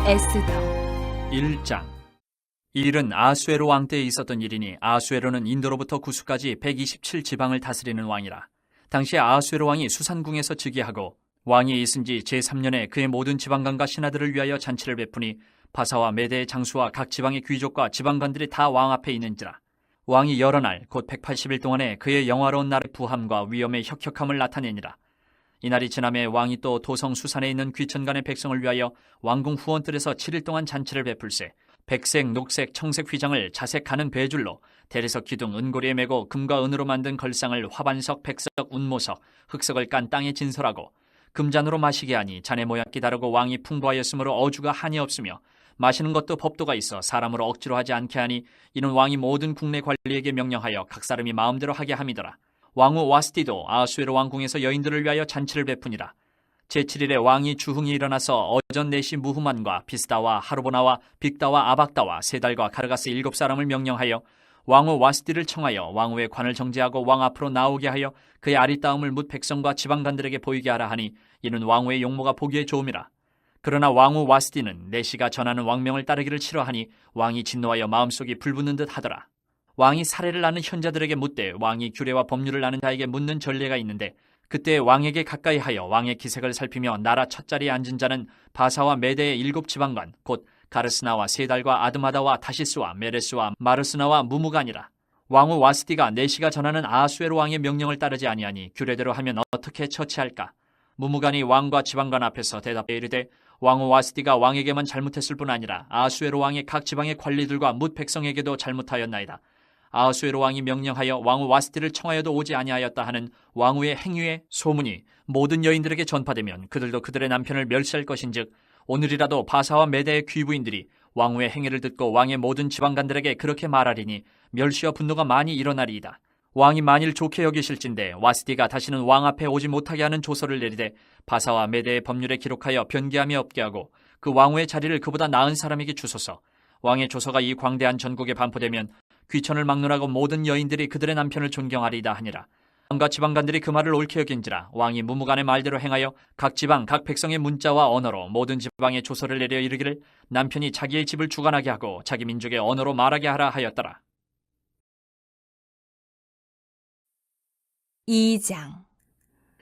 에스더 1장. 이 일은 아수에로 왕 때에 있었던 일이니 아수에로는 인도로부터 구수까지 127지방을 다스리는 왕이라. 당시 아수에로 왕이 수산궁에서 즉위하고 왕이 있은 지 제3년에 그의 모든 지방관과 신하들을 위하여 잔치를 베푸니 바사와 메대의 장수와 각 지방의 귀족과 지방관들이 다 왕 앞에 있는지라. 왕이 여러 날 곧 180일 동안에 그의 영화로운 날의 부함과 위엄의 혁혁함을 나타내니라. 이날이 지남에 왕이 또 도성 수산에 있는 귀천간의 백성을 위하여 왕궁 후원뜰에서 7일 동안 잔치를 베풀세 백색, 녹색, 청색 휘장을 자색 가는 배줄로 대리석 기둥 은고리에 메고 금과 은으로 만든 걸상을 화반석, 백석, 운모석, 흑석을 깐 땅에 진설하고 금잔으로 마시게 하니 잔의 모양이 다르고 왕이 풍부하였으므로 어주가 한이 없으며 마시는 것도 법도가 있어 사람으로 억지로 하지 않게 하니 이는 왕이 모든 국내 관리에게 명령하여 각 사람이 마음대로 하게 함이더라. 왕후 와스디도 아수에로 왕궁에서 여인들을 위하여 잔치를 베푸니라. 제7일에 왕이 주흥이 일어나서 어전 넷이 무후만과 비스다와 하르보나와 빅다와 아박다와 세달과 가르가스 7사람을 명령하여 왕후 와스디를 청하여 왕후의 관을 정제하고 왕 앞으로 나오게 하여 그의 아리따움을 뭇 백성과 지방관들에게 보이게 하라 하니 이는 왕후의 용모가 보기에 좋음이라. 그러나 왕후 와스디는 내시가 전하는 왕명을 따르기를 싫어하니 왕이 진노하여 마음속이 불붙는 듯 하더라. 왕이 사례를 아는 현자들에게 묻되 왕이 규례와 법률을 아는 자에게 묻는 전례가 있는데 그때 왕에게 가까이 하여 왕의 기색을 살피며 나라 첫자리에 앉은 자는 바사와 메대의 7지방관 곧 가르스나와 세달과 아드마다와 다시스와 메레스와 마르스나와 무무간이라. 왕후 와스디가 내시가 전하는 아수에로 왕의 명령을 따르지 아니하니 규례대로 하면 어떻게 처치할까? 무무간이 왕과 지방관 앞에서 대답해 이르되 왕후 와스디가 왕에게만 잘못했을 뿐 아니라 아수에로 왕의 각 지방의 관리들과 뭇 백성에게도 잘못하였나이다. 아수에로 왕이 명령하여 왕후 와스디를 청하여도 오지 아니하였다 하는 왕후의 행위의 소문이 모든 여인들에게 전파되면 그들도 그들의 남편을 멸시할 것인즉 오늘이라도 바사와 메대의 귀부인들이 왕후의 행위를 듣고 왕의 모든 지방관들에게 그렇게 말하리니 멸시와 분노가 많이 일어나리이다. 왕이 만일 좋게 여기실진데 와스디가 다시는 왕 앞에 오지 못하게 하는 조서를 내리되 바사와 메대의 법률에 기록하여 변개함이 없게 하고 그 왕후의 자리를 그보다 나은 사람에게 주소서. 왕의 조서가 이 광대한 전국에 반포되면 귀천을 막론하고 모든 여인들이 그들의 남편을 존경하리이다 하니라. 왕과 지방관들이 그 말을 옳게 여긴지라 왕이 무무간의 말대로 행하여 각 지방 각 백성의 문자와 언어로 모든 지방에 조서를 내려 이르기를 남편이 자기의 집을 주관하게 하고 자기 민족의 언어로 말하게 하라 하였더라. 2장.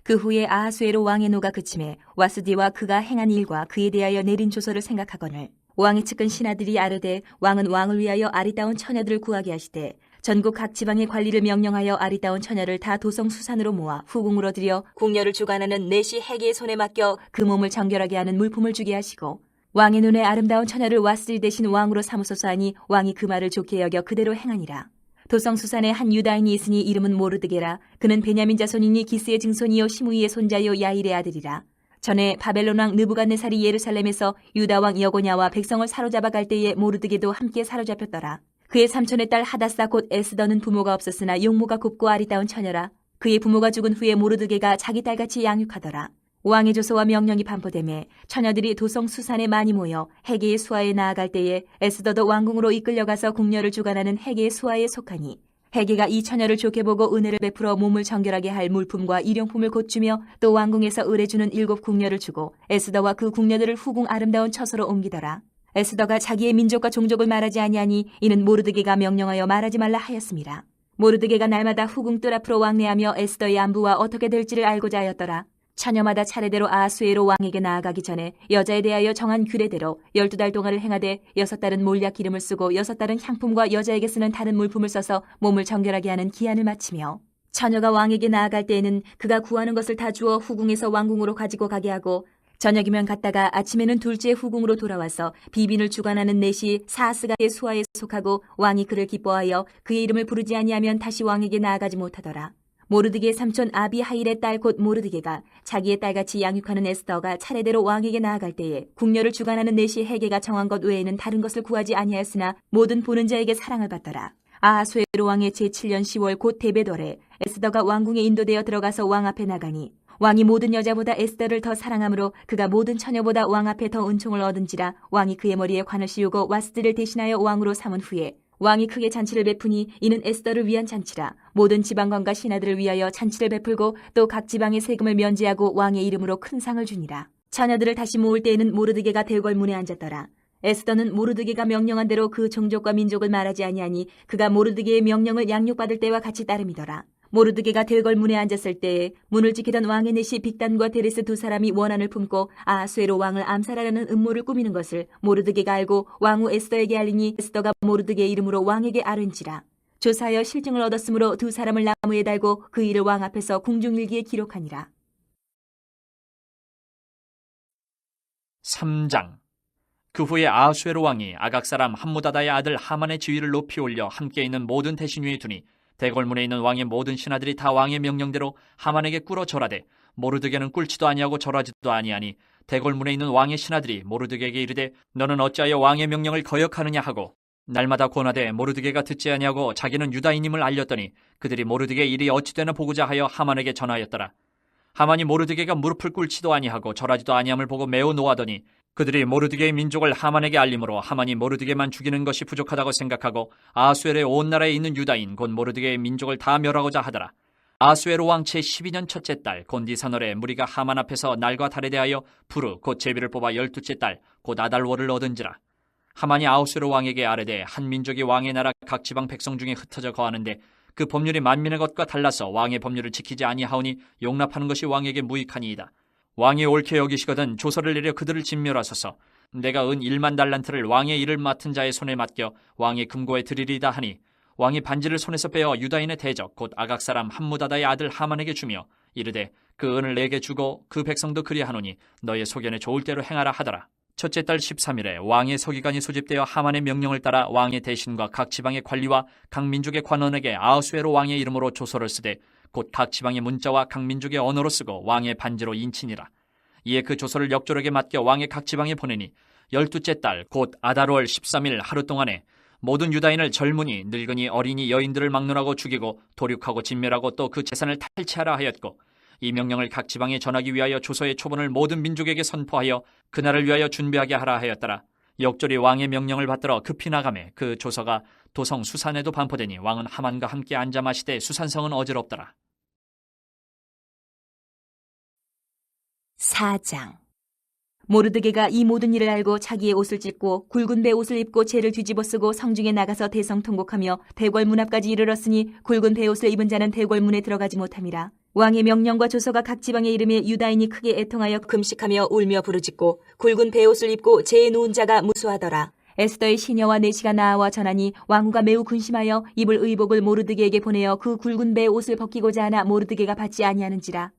그 후에 아하수에로 왕의 노가 그침에 와스디와 그가 행한 일과 그에 대하여 내린 조서를 생각하거늘 왕의 측근 신하들이 아르되 왕은 왕을 위하여 아리따운 처녀들을 구하게 하시되 전국 각 지방의 관리를 명령하여 아리따운 처녀를 다 도성 수산으로 모아 후궁으로 들여 궁녀를 주관하는 내시 해계의 손에 맡겨 그 몸을 정결하게 하는 물품을 주게 하시고 왕의 눈에 아름다운 처녀를 와스디 대신 왕으로 삼으소서 하니 왕이 그 말을 좋게 여겨 그대로 행하니라. 도성 수산에 한 유다인이 있으니 이름은 모르드게라. 그는 베냐민 자손이니 기스의 증손이요 시므이의 손자요 야일의 아들이라. 전에 바벨론 왕 느부갓네살이 예루살렘에서 유다 왕 여고냐와 백성을 사로잡아 갈 때에 모르드게도 함께 사로잡혔더라. 그의 삼촌의 딸 하다사 곧 에스더는 부모가 없었으나 용모가 곱고 아리따운 처녀라. 그의 부모가 죽은 후에 모르드게가 자기 딸같이 양육하더라. 왕의 조서와 명령이 반포되매 처녀들이 도성 수산에 많이 모여 해계의 수하에 나아갈 때에 에스더도 왕궁으로 이끌려가서 궁녀를 주관하는 해계의 수하에 속하니 해계가 이 처녀를 좋게 보고 은혜를 베풀어 몸을 정결하게 할 물품과 일용품을 곧 주며 또 왕궁에서 의뢰주는 7 궁녀를 주고 에스더와 그 궁녀들을 후궁 아름다운 처소로 옮기더라. 에스더가 자기의 민족과 종족을 말하지 아니하니 이는 모르드게가 명령하여 말하지 말라 하였습니다. 모르드게가 날마다 후궁 뜰 앞으로 왕래하며 에스더의 안부와 어떻게 될지를 알고자 하였더라. 처녀마다 차례대로 아하수에로 왕에게 나아가기 전에 여자에 대하여 정한 규례대로 12달 동안을 행하되 6달은 몰약 기름을 쓰고 6달은 향품과 여자에게 쓰는 다른 물품을 써서 몸을 정결하게 하는 기한을 마치며 처녀가 왕에게 나아갈 때에는 그가 구하는 것을 다 주어 후궁에서 왕궁으로 가지고 가게 하고 저녁이면 갔다가 아침에는 둘째 후궁으로 돌아와서 비빈을 주관하는 넷이 사스가의 수하에 속하고 왕이 그를 기뻐하여 그의 이름을 부르지 아니하면 다시 왕에게 나아가지 못하더라. 모르드게의 삼촌 아비하일의 딸 곧 모르드게가 자기의 딸같이 양육하는 에스더가 차례대로 왕에게 나아갈 때에 궁녀를 주관하는 넷이 해계가 정한 것 외에는 다른 것을 구하지 아니하였으나 모든 보는 자에게 사랑을 받더라. 아하수에로 왕의 제7년 10월 곧 데베돌에 에스더가 왕궁에 인도되어 들어가서 왕 앞에 나가니 왕이 모든 여자보다 에스더를 더 사랑하므로 그가 모든 처녀보다 왕 앞에 더 은총을 얻은지라 왕이 그의 머리에 관을 씌우고 와스디를 대신하여 왕으로 삼은 후에 왕이 크게 잔치를 베푸니 이는 에스더를 위한 잔치라. 모든 지방관과 신하들을 위하여 잔치를 베풀고 또 각 지방의 세금을 면제하고 왕의 이름으로 큰 상을 주니라. 처녀들을 다시 모을 때에는 모르드게가 대궐문에 앉았더라. 에스더는 모르드게가 명령한 대로 그 종족과 민족을 말하지 아니하니 그가 모르드게의 명령을 양육받을 때와 같이 따름이더라. 모르드게가 대궐 문에 앉았을 때에 문을 지키던 왕의 내시 빅단과 데레스 두 사람이 원한을 품고 아하수에로 왕을 암살하려는 음모를 꾸미는 것을 모르드게가 알고 왕후 에스더에게 알리니 에스더가 모르드게의 이름으로 왕에게 아른지라. 조사하여 실증을 얻었으므로 두 사람을 나무에 달고 그 일을 왕 앞에서 궁중일기에 기록하니라. 3장. 그 후에 아하수에로 왕이 아각 사람 함무다다의 아들 하만의 지위를 높이 올려 함께 있는 모든 대신 위에 두니 대궐문에 있는 왕의 모든 신하들이 다 왕의 명령대로 하만에게 꿇어 절하되 모르드게는 꿇지도 아니하고 절하지도 아니하니 대궐문에 있는 왕의 신하들이 모르드게에게 이르되 너는 어찌하여 왕의 명령을 거역하느냐 하고 날마다 권하되 모르드게가 듣지 아니하고 자기는 유다인임을 알렸더니 그들이 모르드게의 일이 어찌되나 보고자 하여 하만에게 전하였더라. 하만이 모르드게가 무릎을 꿇지도 아니하고 절하지도 아니함을 보고 매우 노하더니 그들이 모르드게의 민족을 하만에게 알림으로 하만이 모르드게만 죽이는 것이 부족하다고 생각하고 아하수에로의 온 나라에 있는 유다인 곧 모르드게의 민족을 다 멸하고자 하더라. 아하수에로 왕 제 12년 첫째 달 곤디사널에 무리가 하만 앞에서 날과 달에 대하여 부르 곧 제비를 뽑아 12째 달 곧 아달월을 얻은지라. 하만이 아하수에로 왕에게 아뢰되 한 민족이 왕의 나라 각 지방 백성 중에 흩어져 거하는데 그 법률이 만민의 것과 달라서 왕의 법률을 지키지 아니하오니 용납하는 것이 왕에게 무익하니이다. 왕이 옳게 여기시거든 조서를 내려 그들을 진멸하소서. 내가 은 1만 달란트를 왕의 일을 맡은 자의 손에 맡겨 왕의 금고에 드리리다 하니 왕이 반지를 손에서 빼어 유다인의 대적 곧 아각 사람 함무다다의 아들 하만에게 주며 이르되 그 은을 내게 주고 그 백성도 그리하노니 너의 소견에 좋을 대로 행하라 하더라. 첫째 달 13일에 왕의 서기관이 소집되어 하만의 명령을 따라 왕의 대신과 각 지방의 관리와 각 민족의 관원에게 아하수에로 왕의 이름으로 조서를 쓰되 곧 각 지방의 문자와 각 민족의 언어로 쓰고 왕의 반지로 인치니라. 이에 그 조서를 역조력에 맡겨 왕의 각 지방에 보내니 12째 달 곧 아달월 13일 하루 동안에 모든 유다인을 젊은이 늙은이 어린이 여인들을 막론하고 죽이고 도륙하고 진멸하고 또 그 재산을 탈취하라 하였고 이 명령을 각 지방에 전하기 위하여 조서의 초본을 모든 민족에게 선포하여 그날을 위하여 준비하게 하라 하였더라. 역졸이 왕의 명령을 받들어 급히 나가매 그 조서가 도성 수산에도 반포되니 왕은 하만과 함께 앉아 마시되 수산성은 어지럽더라. 4장. 모르드게가 이 모든 일을 알고 자기의 옷을 찢고 굵은 배 옷을 입고 재를 뒤집어 쓰고 성중에 나가서 대성 통곡하며 대궐 문 앞까지 이르렀으니 굵은 배 옷을 입은 자는 대궐 문에 들어가지 못함이라. 왕의 명령과 조서가 각 지방의 이름에 유다인이 크게 애통하여 금식하며 울며 부르짖고 굵은 배 옷을 입고 재에 누운 자가 무수하더라. 에스더의 시녀와 내시가 나와 전하니 왕후가 매우 근심하여 입을 의복을 모르드게에게 보내어 그 굵은 배 옷을 벗기고자 하나 모르드게가 받지 아니하는지라.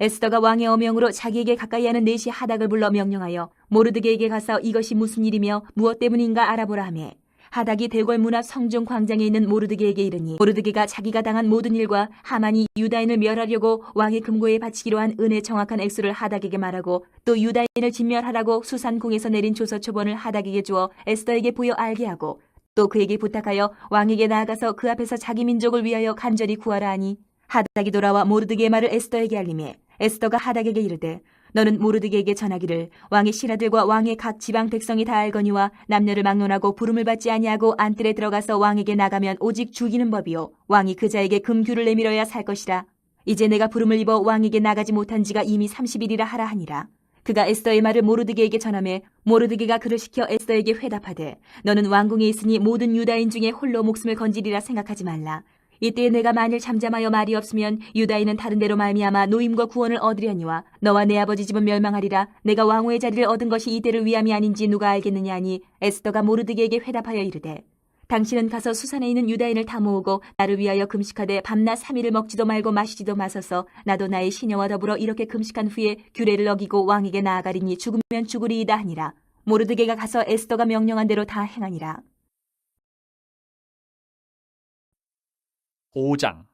에스더가 왕의 어명으로 자기에게 가까이 하는 내시 하닥을 불러 명령하여 모르드게에게 가서 이것이 무슨 일이며 무엇 때문인가 알아보라 하며 하닥이 대궐 문 앞 성중 광장에 있는 모르드게에게 이르니 모르드게가 자기가 당한 모든 일과 하만이 유다인을 멸하려고 왕의 금고에 바치기로 한 은의 정확한 액수를 하닥에게 말하고 또 유다인을 진멸하라고 수산궁에서 내린 조서 초본을 하닥에게 주어 에스더에게 보여 알게 하고 또 그에게 부탁하여 왕에게 나아가서 그 앞에서 자기 민족을 위하여 간절히 구하라 하니 하닥이 돌아와 모르드게의 말을 에스더에게 알리매 에스더가 하닥에게 이르되 너는 모르드게에게 전하기를 왕의 신하들과 왕의 각 지방 백성이 다 알거니와 남녀를 막론하고 부름을 받지 아니하고 안뜰에 들어가서 왕에게 나가면 오직 죽이는 법이요 왕이 그 자에게 금규를 내밀어야 살 것이라. 이제 내가 부름을 입어 왕에게 나가지 못한 지가 이미 30일이라 하라 하니라. 그가 에스더의 말을 모르드게에게 전하매 모르드게가 그를 시켜 에스더에게 회답하되 너는 왕궁에 있으니 모든 유다인 중에 홀로 목숨을 건지리라 생각하지 말라. 이때 내가 만일 잠잠하여 말이 없으면 유다인은 다른 데로 말미암아 노임과 구원을 얻으려니와 너와 내 아버지 집은 멸망하리라. 내가 왕후의 자리를 얻은 것이 이때를 위함이 아닌지 누가 알겠느냐 하니 에스더가 모르드게에게 회답하여 이르되 당신은 가서 수산에 있는 유다인을 다 모으고 나를 위하여 금식하되 밤낮 3일을 먹지도 말고 마시지도 마소서. 나도 나의 시녀와 더불어 이렇게 금식한 후에 규례를 어기고 왕에게 나아가리니 죽으면 죽으리이다 하니라. 모르드게가 가서 에스더가 명령한 대로 다 행하니라. 5장.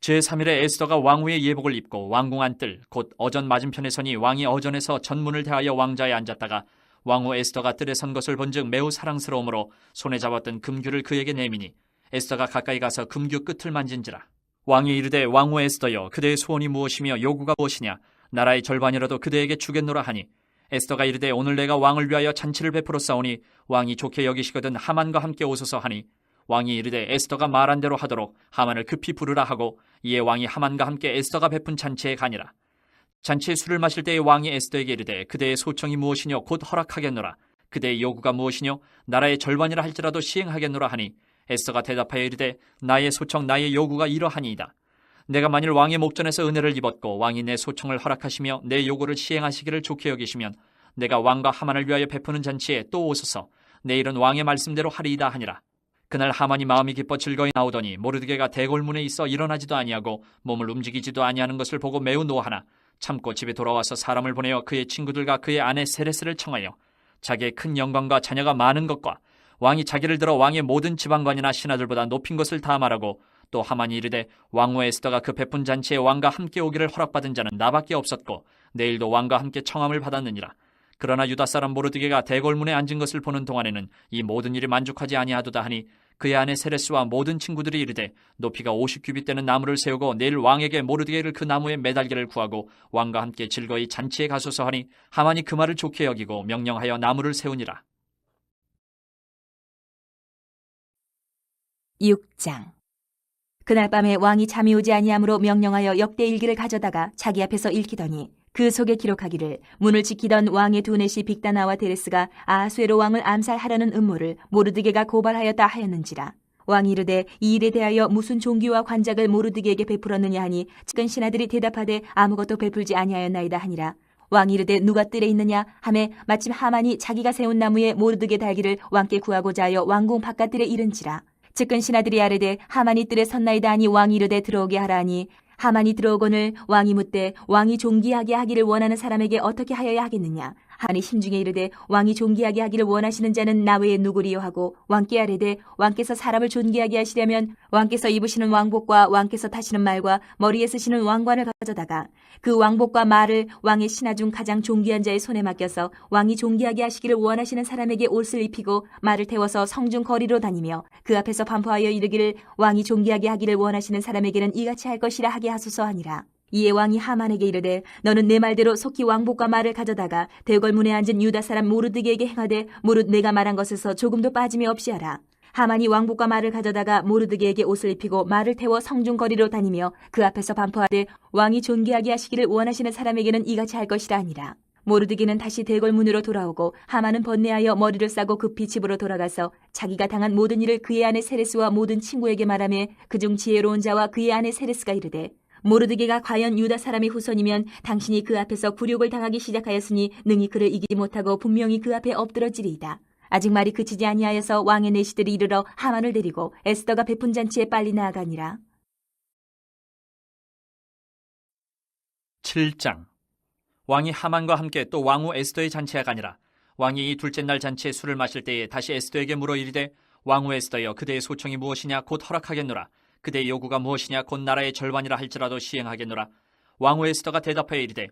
제3일에 에스더가 왕후의 예복을 입고 왕궁 안뜰 곧 어전 맞은편에 서니 왕이 어전에서 전문을 대하여 왕좌에 앉았다가 왕후 에스더가 뜰에 선 것을 본즉 매우 사랑스러우므로 손에 잡았던 금규를 그에게 내미니 에스더가 가까이 가서 금규 끝을 만진지라. 왕이 이르되 왕후 에스더여 그대의 소원이 무엇이며 요구가 무엇이냐 나라의 절반이라도 그대에게 주겠노라 하니 에스더가 이르되 오늘 내가 왕을 위하여 잔치를 베풀어 싸우니 왕이 좋게 여기시거든 하만과 함께 오소서 하니 왕이 이르되 에스더가 말한 대로 하도록 하만을 급히 부르라 하고 이에 왕이 하만과 함께 에스더가 베푼 잔치에 가니라. 잔치에 술을 마실 때에 왕이 에스더에게 이르되 그대의 소청이 무엇이뇨 곧 허락하겠노라. 그대의 요구가 무엇이뇨? 나라의 절반이라 할지라도 시행하겠노라 하니 에스더가 대답하여 이르되 나의 소청 나의 요구가 이러하니이다. 내가 만일 왕의 목전에서 은혜를 입었고 왕이 내 소청을 허락하시며 내 요구를 시행하시기를 좋게 여기시면 내가 왕과 하만을 위하여 베푸는 잔치에 또 오소서. 내일은 왕의 말씀대로 하리이다 하니라. 그날 하만이 마음이 기뻐 즐거이 나오더니 모르드게가 대궐문에 있어 일어나지도 아니하고 몸을 움직이지도 아니하는 것을 보고 매우 노하나 참고 집에 돌아와서 사람을 보내어 그의 친구들과 그의 아내 세레스를 청하여 자기의 큰 영광과 자녀가 많은 것과 왕이 자기를 들어 왕의 모든 지방관이나 신하들보다 높인 것을 다 말하고 또 하만이 이르되 왕후 에스더가 그 베푼 잔치에 왕과 함께 오기를 허락받은 자는 나밖에 없었고 내일도 왕과 함께 청함을 받았느니라. 그러나 유다 사람 모르드게가 대궐문에 앉은 것을 보는 동안에는 이 모든 일이 만족하지 아니하도다 하니 그의 아내 세레스와 모든 친구들이 이르되 높이가 50규빗 되는 나무를 세우고 내일 왕에게 모르드게를 그 나무에 매달기를 구하고 왕과 함께 즐거이 잔치에 가소서 하니 하만이 그 말을 좋게 여기고 명령하여 나무를 세우니라. 6장. 그날 밤에 왕이 잠이 오지 아니하므로 명령하여 역대일기를 가져다가 자기 앞에서 읽히더니 그 속에 기록하기를 문을 지키던 왕의 두넷이 빅다나와 데레스가 아하수에로 왕을 암살하려는 음모를 모르드게가 고발하였다 하였는지라. 왕이 이르되 이 일에 대하여 무슨 종기와 관작을 모르드게에게 베풀었느냐 하니 측은 신하들이 대답하되 아무것도 베풀지 아니하였나이다 하니라. 왕이 이르되 누가 뜰에 있느냐 하매 마침 하만이 자기가 세운 나무에 모르드게 달기를 왕께 구하고자 하여 왕궁 바깥뜰에 이른지라. 측근 신하들이 아뢰되 하만이 뜰에 섰나이다 하니 왕이 이르되 들어오게 하라 하니 하만이 들어오거늘 왕이 묻되 왕이 존귀하게 하기를 원하는 사람에게 어떻게 하여야 하겠느냐 하니 심중에 이르되 왕이 존귀하게 하기를 원하시는 자는 나 외에 누구리요 하고 왕께 아뢰되 왕께서 사람을 존귀하게 하시려면 왕께서 입으시는 왕복과 왕께서 타시는 말과 머리에 쓰시는 왕관을 가져다가 그 왕복과 말을 왕의 신하 중 가장 존귀한 자의 손에 맡겨서 왕이 존귀하게 하시기를 원하시는 사람에게 옷을 입히고 말을 태워서 성중 거리로 다니며 그 앞에서 반포하여 이르기를 왕이 존귀하게 하기를 원하시는 사람에게는 이같이 할 것이라 하게 하소서 하니라. 이에 왕이 하만에게 이르되 너는 내 말대로 속히 왕복과 말을 가져다가 대궐문에 앉은 유다 사람 모르드게에게 행하되 무릇 내가 말한 것에서 조금도 빠짐이 없이 하라. 하만이 왕복과 말을 가져다가 모르드게에게 옷을 입히고 말을 태워 성중 거리로 다니며 그 앞에서 반포하되 왕이 존귀하게 하시기를 원하시는 사람에게는 이같이 할 것이라 하니라. 모르드게는 다시 대궐문으로 돌아오고 하만은 번뇌하여 머리를 싸고 급히 집으로 돌아가서 자기가 당한 모든 일을 그의 아내 세레스와 모든 친구에게 말하며 그중 지혜로운 자와 그의 아내 세레스가 이르되 모르드게가 과연 유다 사람의 후손이면 당신이 그 앞에서 굴욕을 당하기 시작하였으니 능히 그를 이기지 못하고 분명히 그 앞에 엎드러지리이다. 아직 말이 그치지 아니하여서 왕의 내시들이 이르러 하만을 데리고 에스더가 베푼 잔치에 빨리 나아가니라. 7장. 왕이 하만과 함께 또 왕후 에스더의 잔치에 가니라. 왕이 이 둘째 날 잔치에 술을 마실 때에 다시 에스더에게 물어 이르되 왕후 에스더여 그대의 소청이 무엇이냐 곧 허락하겠노라. 그대의 요구가 무엇이냐 곧 나라의 절반이라 할지라도 시행하겠노라. 왕후 에스더가 대답하여 이르되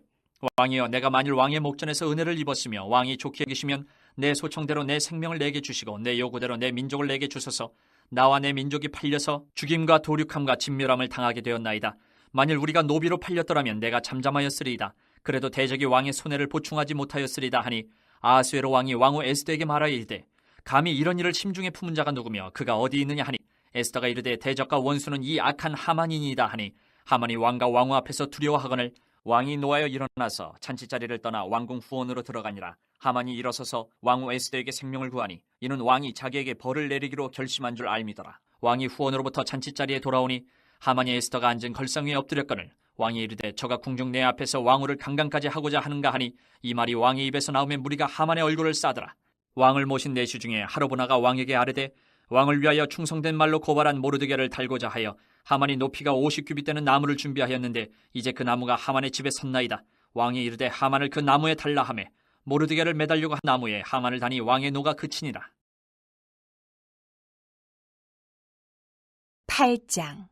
왕이여 내가 만일 왕의 목전에서 은혜를 입었으며 왕이 좋게 여기시면 내 소청대로 내 생명을 내게 주시고 내 요구대로 내 민족을 내게 주소서. 나와 내 민족이 팔려서 죽임과 도륙함과 진멸함을 당하게 되었나이다. 만일 우리가 노비로 팔렸더라면 내가 잠잠하였으리이다. 그래도 대적이 왕의 손해를 보충하지 못하였으리다 하니 아하수에로 왕이 왕후 에스더에게 말하여 이르되 감히 이런 일을 심중에 품은 자가 누구며 그가 어디 있느냐 하니 에스더가 이르되 대적과 원수는 이 악한 하만이니이다 하니 하만이 왕과 왕후 앞에서 두려워하거늘 왕이 노하여 일어나서 잔치자리를 떠나 왕궁 후원으로 들어가니라. 하만이 일어서서 왕후 에스더에게 생명을 구하니 이는 왕이 자기에게 벌을 내리기로 결심한 줄 알미더라. 왕이 후원으로부터 잔치자리에 돌아오니 하만이 에스더가 앉은 걸상 위에 엎드렸거늘 왕이 이르되 저가 궁중 내 앞에서 왕후를 강간까지 하고자 하는가 하니 이 말이 왕의 입에서 나오면 무리가 하만의 얼굴을 싸더라. 왕을 모신 내시 중에 하르보나가 왕에게 아뢰되 왕을 위하여 충성된 말로 고발한 모르드게를 달고자 하여 하만이 높이가 50규빗 되는 나무를 준비하였는데 이제 그 나무가 하만의 집에 섰나이다. 왕이 이르되 하만을 그 나무에 달라 하매 모르드게를 매달려고 한 나무에 하만을 다니 왕의 노가 그치니라. 8장.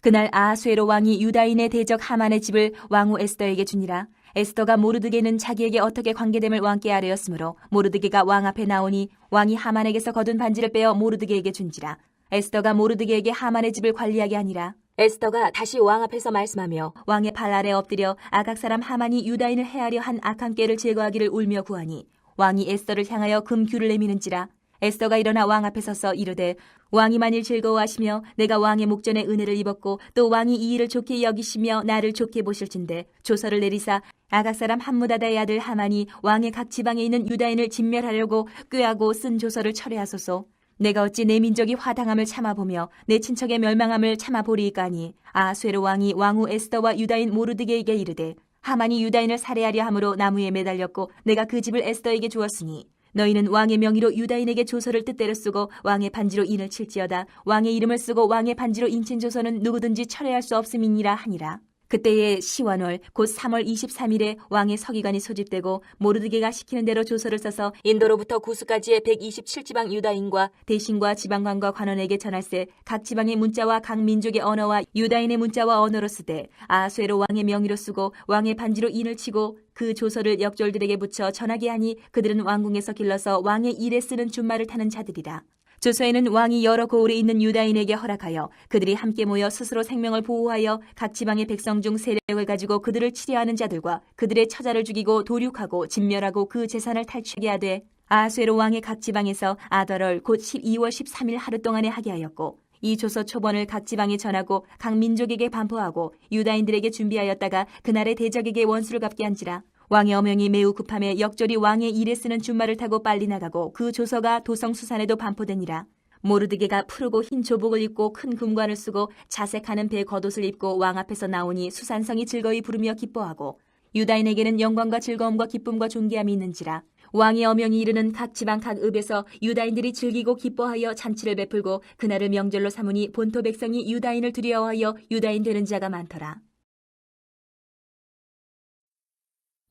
그날 아하수에로 왕이 유다인의 대적 하만의 집을 왕후 에스더에게 주니라. 에스더가 모르드게는 자기에게 어떻게 관계됨을 왕께 아뢰었으므로 모르드게가 왕 앞에 나오니 왕이 하만에게서 거둔 반지를 빼어 모르드게에게 준지라. 에스더가 모르드게에게 하만의 집을 관리하게 하니라. 에스더가 다시 왕 앞에서 말씀하며 왕의 발 아래 엎드려 아각 사람 하만이 유다인을 해하려 한 악한 꾀를 제거하기를 울며 구하니 왕이 에스더를 향하여 금규를 내미는지라. 에스더가 일어나 왕 앞에 서서 이르되 왕이 만일 즐거워하시며 내가 왕의 목전에 은혜를 입었고 또 왕이 이 일을 좋게 여기시며 나를 좋게 보실진대 조서를 내리사 아각 사람 함무다다의 아들 하만이 왕의 각 지방에 있는 유다인을 진멸하려고 꾀하고 쓴 조서를 철회하소서. 내가 어찌 내 민족이 화당함을 참아보며 내 친척의 멸망함을 참아보리이까니 아수에로 왕이 왕후 에스더와 유다인 모르드게에게 이르되 하만이 유다인을 살해하려 함으로 나무에 매달렸고 내가 그 집을 에스더에게 주었으니 너희는 왕의 명의로 유다인에게 조서를 뜻대로 쓰고 왕의 반지로 인을 칠지어다. 왕의 이름을 쓰고 왕의 반지로 인친 조서는 누구든지 철회할 수 없음이니라 하니라. 그때에 시완월 곧 3월 23일에 왕의 서기관이 소집되고 모르드게가 시키는 대로 조서를 써서 인도로부터 구스까지의 127지방 유다인과 대신과 지방관과 관원에게 전할세 각 지방의 문자와 각 민족의 언어와 유다인의 문자와 언어로 쓰되 아수에로 왕의 명의로 쓰고 왕의 반지로 인을 치고 그 조서를 역졸들에게 붙여 전하게 하니 그들은 왕궁에서 길러서 왕의 일에 쓰는 준말을 타는 자들이라. 조서에는 왕이 여러 고을에 있는 유다인에게 허락하여 그들이 함께 모여 스스로 생명을 보호하여 각 지방의 백성 중 세력을 가지고 그들을 치려하는 자들과 그들의 처자를 죽이고 도륙하고 진멸하고 그 재산을 탈취하게 하되 아수에로 왕의 각 지방에서 아달월 곧 12월 13일 하루 동안에 하게 하였고 이 조서 초본을 각 지방에 전하고 각 민족에게 반포하고 유다인들에게 준비하였다가 그날의 대적에게 원수를 갚게 한지라. 왕의 어명이 매우 급함에 역졸이 왕의 일에 쓰는 준말을 타고 빨리 나가고 그 조서가 도성 수산에도 반포되니라. 모르드게가 푸르고 흰 조복을 입고 큰 금관을 쓰고 자색하는 배 겉옷을 입고 왕 앞에서 나오니 수산성이 즐거이 부르며 기뻐하고 유다인에게는 영광과 즐거움과 기쁨과 존귀함이 있는지라. 왕의 어명이 이르는 각 지방 각 읍에서 유다인들이 즐기고 기뻐하여 잔치를 베풀고 그날을 명절로 삼으니 본토 백성이 유다인을 두려워하여 유다인 되는 자가 많더라.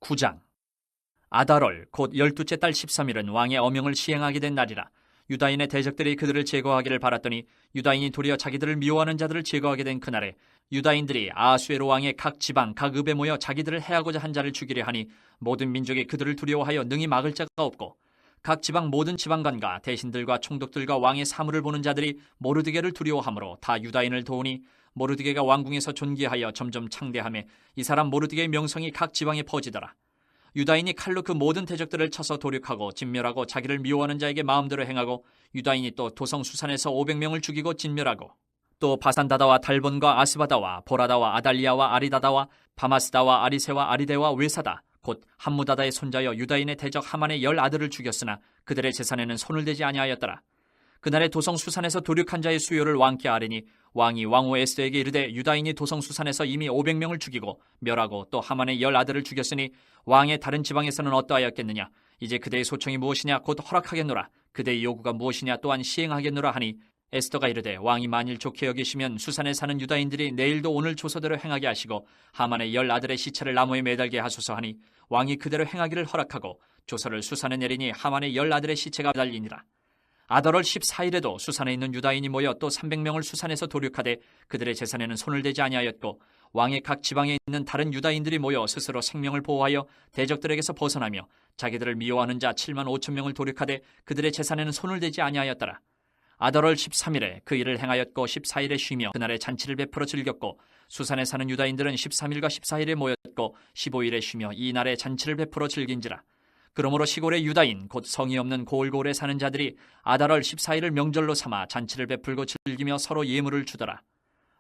9장 아달월 곧 12째 달 13일은 왕의 어명을 시행하게 된 날이라. 유다인의 대적들이 그들을 제거하기를 바랐더니 유다인이 도리어 자기들을 미워하는 자들을 제거하게 된 그날에 유다인들이 아수에로 왕의 각 지방 각 읍에 모여 자기들을 해하고자 한 자를 죽이려 하니 모든 민족이 그들을 두려워하여 능히 막을 자가 없고 각 지방 모든 지방관과 대신들과 총독들과 왕의 사물을 보는 자들이 모르드게를 두려워하므로 다 유다인을 도우니 모르드게가 왕궁에서 존귀하여 점점 창대하며 이 사람 모르드게의 명성이 각 지방에 퍼지더라. 유다인이 칼로 그 모든 대적들을 쳐서 도륙하고 진멸하고 자기를 미워하는 자에게 마음대로 행하고 유다인이 또 도성 수산에서 500명을 죽이고 진멸하고 또 바산다다와 달본과 아스바다와 보라다와 아달리아와 아리다다와 바마스다와 아리세와 아리데와 외사다 곧 함무다다의 손자여 유다인의 대적 하만의 10 아들을 죽였으나 그들의 재산에는 손을 대지 아니하였더라. 그날의 도성 수산에서 도륙한 자의 수요를 왕께 아뢰니 왕이 왕후 에스더에게 이르되 유다인이 도성 수산에서 이미 500명을 죽이고 멸하고 또 하만의 10 아들을 죽였으니 왕의 다른 지방에서는 어떠하였겠느냐. 이제 그대의 소청이 무엇이냐 곧 허락하겠노라. 그대의 요구가 무엇이냐 또한 시행하겠노라 하니 에스더가 이르되 왕이 만일 좋게 여기시면 수산에 사는 유다인들이 내일도 오늘 조서대로 행하게 하시고 하만의 10 아들의 시체를 나무에 매달게 하소서 하니 왕이 그대로 행하기를 허락하고 조서를 수산에 내리니 하만의 10 아들의 시체가 달리니라. 아달월 14일에도 수산에 있는 유다인이 모여 또 300명을 수산에서 도륙하되 그들의 재산에는 손을 대지 아니하였고 왕의 각 지방에 있는 다른 유다인들이 모여 스스로 생명을 보호하여 대적들에게서 벗어나며 자기들을 미워하는 자 7만 5천 명을 도륙하되 그들의 재산에는 손을 대지 아니하였더라. 아달월 13일에 그 일을 행하였고 14일에 쉬며 그날에 잔치를 베풀어 즐겼고 수산에 사는 유다인들은 13일과 14일에 모였고 15일에 쉬며 이 날에 잔치를 베풀어 즐긴지라. 그러므로 시골의 유다인 곧 성이 없는 고을고을에 사는 자들이 아달월 14일을 명절로 삼아 잔치를 베풀고 즐기며 서로 예물을 주더라.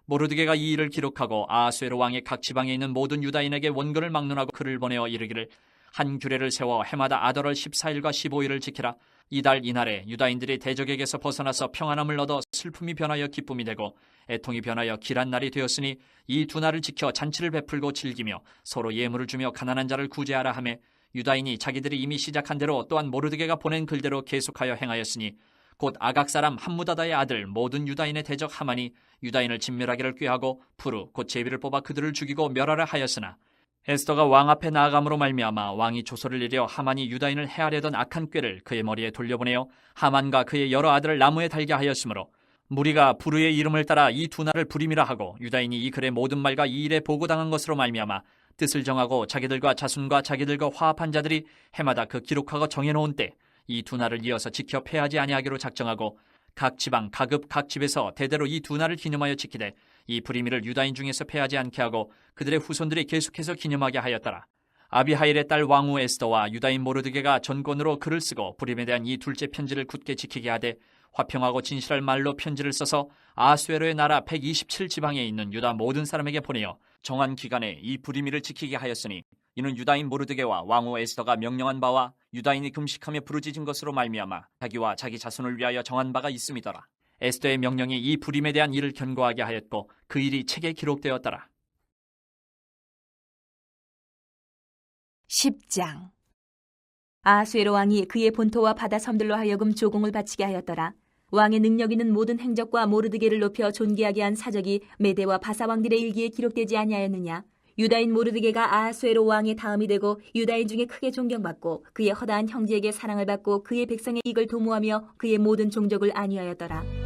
모르드게가 이 일을 기록하고 아하수에로 왕의 각 지방에 있는 모든 유다인에게 원근을 막론하고 글을 보내어 이르기를 한 규례를 세워 해마다 아달월 14일과 15일을 지키라. 이달 이날에 유다인들이 대적에게서 벗어나서 평안함을 얻어 슬픔이 변하여 기쁨이 되고 애통이 변하여 길한 날이 되었으니 이 두 날을 지켜 잔치를 베풀고 즐기며 서로 예물을 주며 가난한 자를 구제하라 하며 유다인이 자기들이 이미 시작한 대로 또한 모르드게가 보낸 글대로 계속하여 행하였으니 곧 아각 사람 함무다다의 아들 모든 유다인의 대적 하만이 유다인을 진멸하기를 꾀하고 푸르 곧 제비를 뽑아 그들을 죽이고 멸하라 하였으나 에스더가 왕 앞에 나아감으로 말미암아 왕이 조서를 내려 하만이 유다인을 해하려던 악한 꾀를 그의 머리에 돌려보내어 하만과 그의 여러 아들을 나무에 달게 하였으므로 무리가 푸르의 이름을 따라 이 두 날을 부림이라 하고 유다인이 이 글의 모든 말과 이 일에 보고당한 것으로 말미암아 뜻을 정하고 자기들과 자손과 자기들과 화합한 자들이 해마다 그 기록하고 정해놓은 때 이 두 날을 이어서 지켜 패하지 아니하기로 작정하고 각 지방 각 읍 각 집에서 대대로 이 두 날을 기념하여 지키되 이 부리미를 유다인 중에서 패하지 않게 하고 그들의 후손들이 계속해서 기념하게 하였더라. 아비하일의 딸 왕후 에스더와 유다인 모르드게가 전권으로 글을 쓰고 불임에 대한 이 둘째 편지를 굳게 지키게 하되 화평하고 진실할 말로 편지를 써서 아수에로의 나라 127지방에 있는 유다 모든 사람에게 보내어 정한 기간에 이 불임일을 지키게 하였으니 이는 유다인 모르드게와 왕후 에스더가 명령한 바와 유다인이 금식하며 부르짖은 것으로 말미암아 자기와 자기 자손을 위하여 정한 바가 있음이더라. 에스더의 명령이 이 불임에 대한 일을 견고하게 하였고 그 일이 책에 기록되었더라. 10장. 아하수에로 왕이 그의 본토와 바다 섬들로 하여금 조공을 바치게 하였더라. 왕의 능력 있는 모든 행적과 모르드게를 높여 존귀하게 한 사적이 메대와 바사 왕들의 일기에 기록되지 아니하였느냐. 유다인 모르드게가 아하수에로 왕의 다음이 되고 유다인 중에 크게 존경받고 그의 허다한 형제에게 사랑을 받고 그의 백성의 이익을 도모하며 그의 모든 종족을 안위하였더라.